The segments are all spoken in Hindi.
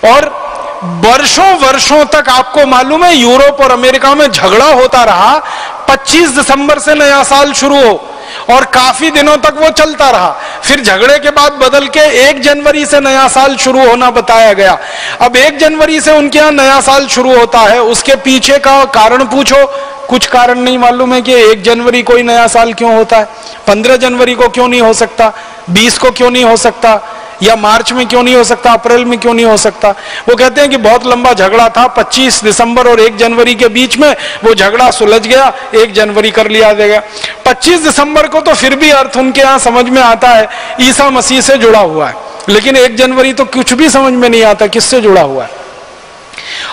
और वर्षों वर्षों तक आपको मालूम है यूरोप और अमेरिका में झगड़ा होता रहा। 25 दिसंबर से नया साल शुरू हो और काफी दिनों तक वो चलता रहा। फिर झगड़े के बाद बदल के 1 जनवरी से नया साल शुरू होना बताया गया। अब 1 जनवरी से उनके यहाँ नया साल शुरू होता है, उसके पीछे का कारण पूछो, कुछ कारण नहीं मालूम है कि 1 जनवरी को ही नया साल क्यों होता है, 15 जनवरी को क्यों नहीं हो सकता, 20 को क्यों नहीं हो सकता, या मार्च में क्यों नहीं हो सकता, अप्रैल में क्यों नहीं हो सकता। वो कहते हैं कि बहुत लंबा झगड़ा था, 25 दिसंबर और 1 जनवरी के बीच में वो झगड़ा सुलझ गया, 1 जनवरी कर लिया गया। 25 दिसंबर को तो फिर भी अर्थ उनके यहाँ समझ में आता है, ईसा मसीह से जुड़ा हुआ है, लेकिन 1 जनवरी तो कुछ भी समझ में नहीं आता किससे जुड़ा हुआ है।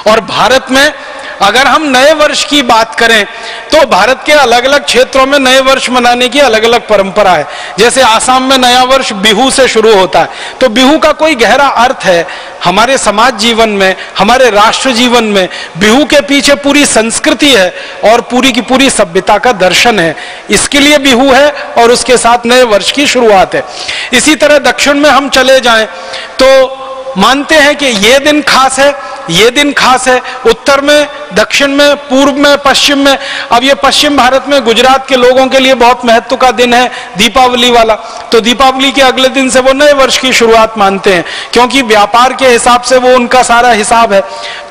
और भारत में अगर हम नए वर्ष की बात करें तो भारत के अलग अलग क्षेत्रों में नए वर्ष मनाने की अलग अलग परंपरा है। जैसे आसाम में नया वर्ष बिहू से शुरू होता है, तो बिहू का कोई गहरा अर्थ है हमारे समाज जीवन में, हमारे राष्ट्र जीवन में। बिहू के पीछे पूरी संस्कृति है और पूरी की पूरी सभ्यता का दर्शन है, इसके लिए बिहू है और उसके साथ नए वर्ष की शुरुआत है। इसी तरह दक्षिण में हम चले जाएं तो मानते हैं कि ये दिन खास है, ये दिन खास है। उत्तर में, दक्षिण में, पूर्व में, पश्चिम में। अब ये पश्चिम भारत में गुजरात के लोगों के लिए बहुत महत्व का दिन है, दीपावली वाला। तो दीपावली के अगले दिन से वो नए वर्ष की शुरुआत मानते हैं, क्योंकि व्यापार के हिसाब से वो उनका सारा हिसाब है।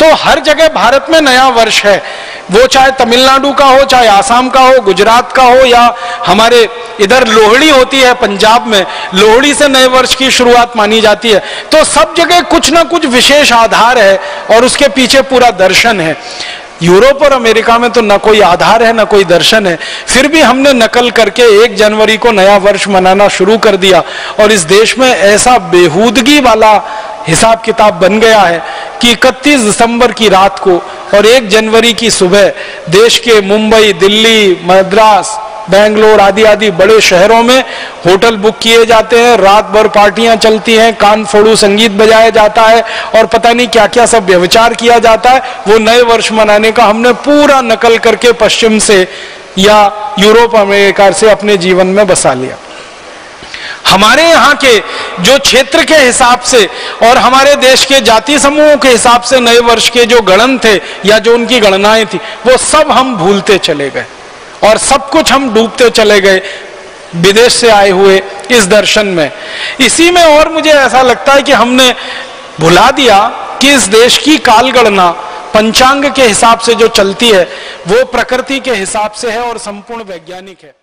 तो हर जगह भारत में नया वर्ष है, वो चाहे तमिलनाडु का हो, चाहे आसाम का हो, गुजरात का हो, या हमारे इधर लोहड़ी होती है पंजाब में, लोहड़ी से नए वर्ष की शुरुआत मानी जाती है। तो सब जगह कुछ ना कुछ विशेष आधार है और उसके पीछे पूरा दर्शन है। यूरोप और अमेरिका में तो न कोई आधार है न कोई दर्शन है, फिर भी हमने नकल करके 1 जनवरी को नया वर्ष मनाना शुरू कर दिया और इस देश में ऐसा बेहूदगी वाला हिसाब किताब बन गया है कि 31 दिसंबर की रात को और 1 जनवरी की सुबह देश के मुंबई, दिल्ली, मद्रास, बेंगलोर आदि आदि बड़े शहरों में होटल बुक किए जाते हैं, रात भर पार्टियां चलती हैं, कान फोड़ू संगीत बजाया जाता है और पता नहीं क्या क्या सब व्यभिचार किया जाता है। वो नए वर्ष मनाने का हमने पूरा नकल करके पश्चिम से या यूरोप अमेरिका से अपने जीवन में बसा लिया। हमारे यहाँ के जो क्षेत्र के हिसाब से और हमारे देश के जाति समूहों के हिसाब से नए वर्ष के जो गणन थे या जो उनकी गणनाएं थी, वो सब हम भूलते चले गए और सब कुछ हम डूबते चले गए विदेश से आए हुए इस दर्शन में। इसी में और मुझे ऐसा लगता है कि हमने भुला दिया कि इस देश की काल गणना पंचांग के हिसाब से जो चलती है वो प्रकृति के हिसाब से है और संपूर्ण वैज्ञानिक है।